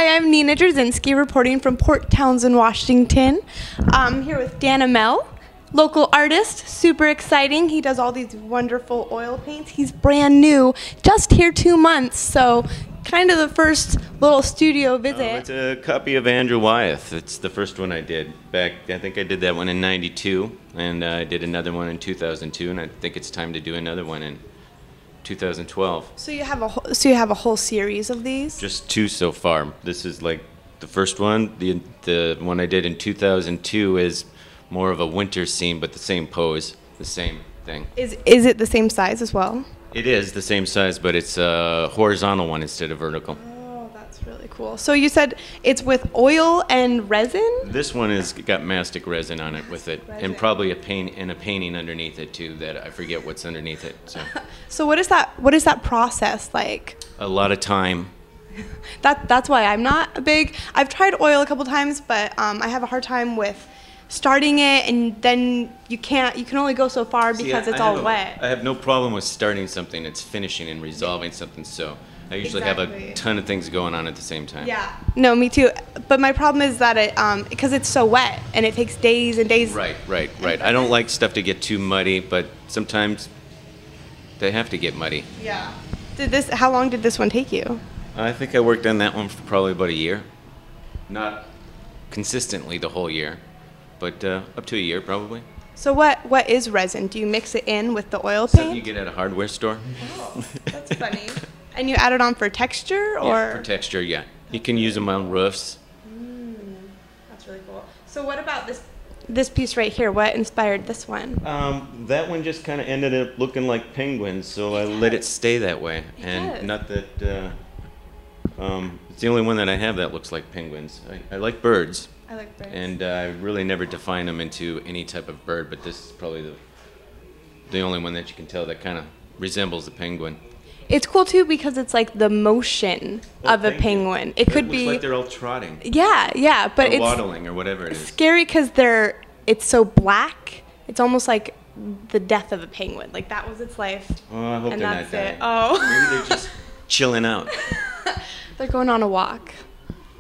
Hi, I'm Nina Jurczynski, reporting from Port Townsend, Washington. I'm here with Dan Amell, local artist, super exciting. He does all these wonderful oil paints. He's brand new, just here 2 months, so kind of the first little studio visit. It's a copy of Andrew Wyeth. It's the first one I did back. I think I did that one in '92, and I did another one in 2002, and I think it's time to do another one in 2012. So you have a whole series of these? Just 2 so far. This is like the first one. The one I did in 2002 is more of a winter scene, but the same pose, the same thing. Is it the same size as well? It is the same size, but it's a horizontal one instead of vertical. Oh, that's really cool. So you said it's with oil and resin? This one has got mastic resin on it with it, Resin. and probably a painting underneath it too. That I forget what's underneath it. So, So what is that process like? a lot of time. That's why I'm not a big. I've tried oil a couple times, but I have a hard time with starting it, and then you can only go so far because See, it's all wet. I have no problem with starting something. It's finishing and resolving something. So I usually have Exactly. a ton of things going on at the same time. Yeah. No, me too. But my problem is that because it's so wet and it takes days and days. Right. I don't like stuff to get too muddy, but sometimes they have to get muddy. Yeah. How long did this one take you? I think I worked on that one for probably about a year. Not consistently the whole year, but up to a year probably. So what is resin? Do you mix it in with the oil Stuff paint? you get at a hardware store. Oh, that's funny. And you add it on for texture, or? Yeah, for texture, yeah. You can use them on roofs. That's really cool. So what about this piece right here? What inspired this one? That one just kind of ended up looking like penguins, so I let it stay that way. It And does. not that it's the only one that I have that looks like penguins. I like birds, I like birds. and I really never define them into any type of bird, but this is probably the only one that you can tell that kind of resembles a penguin. It's cool too because it's like the motion of a Thank you. penguin. It could looks be. like they're all trotting, Yeah, but or it's waddling, or whatever it is. scary because it's so black. It's almost like the death of a penguin. Like that was its life. Oh, I hope And they're that's not it. dying. Oh. Maybe they're just chilling out. They're going on a walk.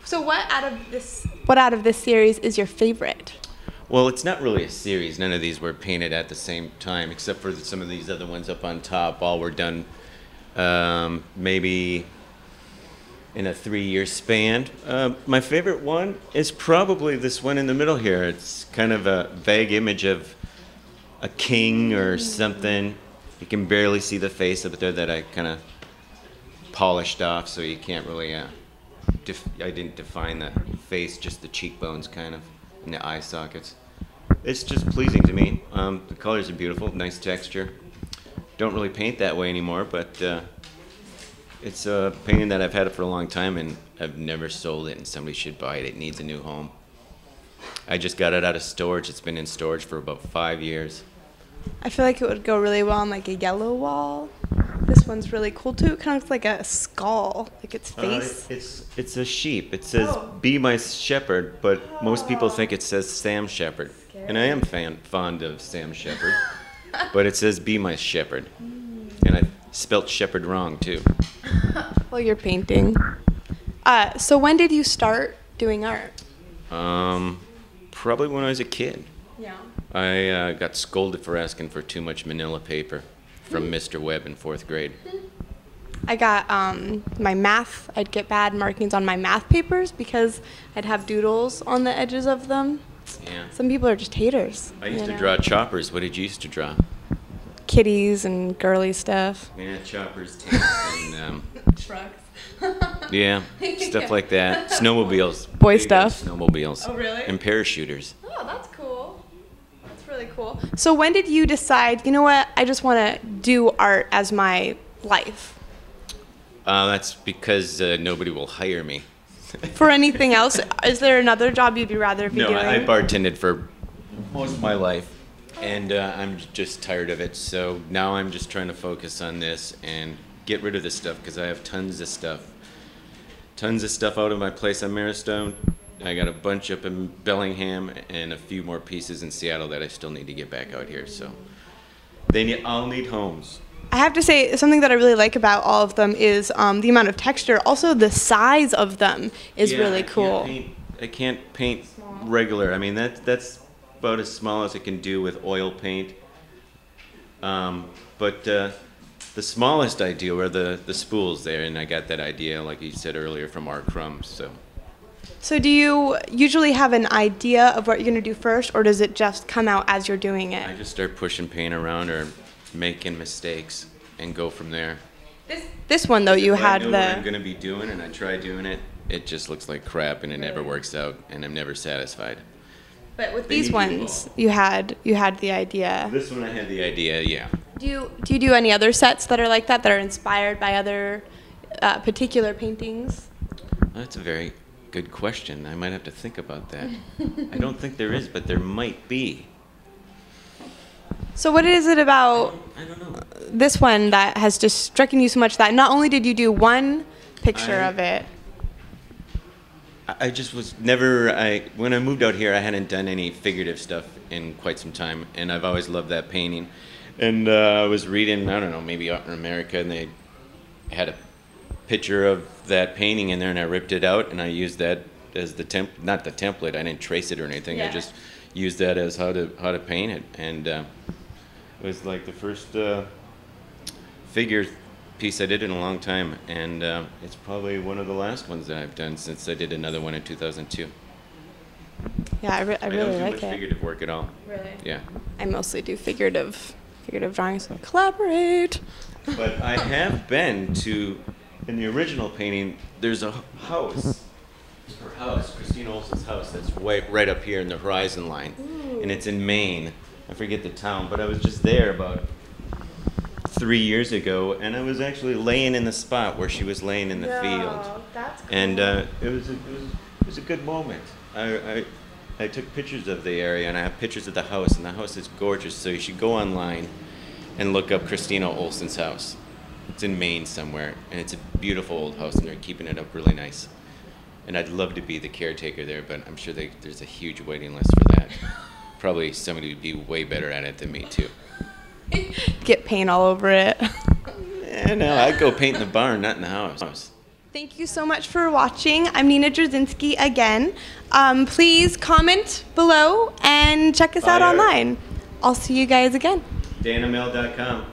So what out of this series is your favorite? Well, it's not really a series. None of these were painted at the same time, except for some of these other ones up on top. All were done maybe in a 3-year span. My favorite one is probably this one in the middle here. It's kind of a vague image of a king or something. You can barely see the face up there that I kind of polished off, so you can't really, I didn't define the face, just the cheekbones kind of, and the eye sockets. It's just pleasing to me. The colors are beautiful, nice texture. Don't really paint that way anymore, but it's a painting that I've had it for a long time, and I've never sold it, and somebody should buy it. It needs a new home. I just got it out of storage. It's been in storage for about 5 years. I feel like it would go really well on like a yellow wall. This one's really cool too. It kind of looks like a skull, like its face. It's a sheep. It says, Oh. "Be my shepherd," but most people think it says Sam Shepherd. Scary. And I am fond of Sam Shepherd, but it says, "Be my shepherd." And I spelt shepherd wrong, too. Well, you're painting. So when did you start doing art? Probably when I was a kid. Yeah. I got scolded for asking for too much manila paper from Mr. Webb in 4th grade. I got my math. I'd get bad markings on my math papers because I'd have doodles on the edges of them. Yeah. Some people are just haters. I used you to know? draw choppers. What did you used to draw? Kitties and girly stuff. Yeah, choppers, tanks, and Trucks. yeah, stuff like that. Snowmobiles. Boy Big stuff. Snowmobiles. Oh, really? And parachuters. Oh, that's cool. That's really cool. So when did you decide, you know what, I just want to do art as my life? That's because nobody will hire me. For anything else? Is there another job you'd rather be No, doing? I bartended for most of my life, and I'm just tired of it. So now I'm just trying to focus on this and get rid of this stuff because I have tons of stuff. Tons of stuff out of my place on Maristone. I got a bunch up in Bellingham and a few more pieces in Seattle that I still need to get back out here. So they all need homes. I have to say, something that I really like about all of them is the amount of texture. Also, the size of them is really cool. I can't paint regular. I mean, that's about as small as I can do with oil paint. But the smallest I do are the spools there, and I got that idea, like you said earlier, from Art Crumbs. So do you usually have an idea of what you're going to do first, or does it just come out as you're doing it? I just start pushing paint around or making mistakes and go from there. This one, though, you had I know what I'm going to be doing, and I try doing it. It just looks like crap, and it never works out, and I'm never satisfied. But with these ones, you had the idea. This one I had the idea, yeah. Do you do any other sets that are like that are inspired by other particular paintings? That's a very good question. I might have to think about that. I don't think there is, but there might be. So what is it about I don't know. this one that has just stricken you so much that not only did you do one picture of it? I just was never, when I moved out here, I hadn't done any figurative stuff in quite some time, and I've always loved that painting. And I was reading, I don't know, maybe out in America, and they had a picture of that painting in there, and I ripped it out, and I used that as not the template, I didn't trace it or anything, I just used that as how to paint it. And it was like the first figure piece I did in a long time, and it's probably one of the last ones that I've done since I did another one in 2002. Yeah, I really like it. I don't do much figurative work at all. Really? Yeah. I mostly do figurative drawings, so collaborate. But I have been to, in the original painting, there's a house, Christina Olsen's house, that's right up here in the horizon line. Ooh. And it's in Maine. I forget the town, but I was just there about 3 years ago, and I was actually laying in the spot where she was laying in the field. That's cool. And it was a good moment. I took pictures of the area, and I have pictures of the house, and the house is gorgeous, so you should go online and look up Christina Olsen's house. It's in Maine somewhere, and it's a beautiful old house, and they're keeping it up really nice. And I'd love to be the caretaker there, but I'm sure there's a huge waiting list for that. Probably somebody would be way better at it than me, too. Get paint all over it. Yeah, no, I'd go paint in the barn, not in the house. Thank you so much for watching. I'm Nina Jurczynski again. Please comment below and check us out online. I'll see you guys again. DanAmell.com.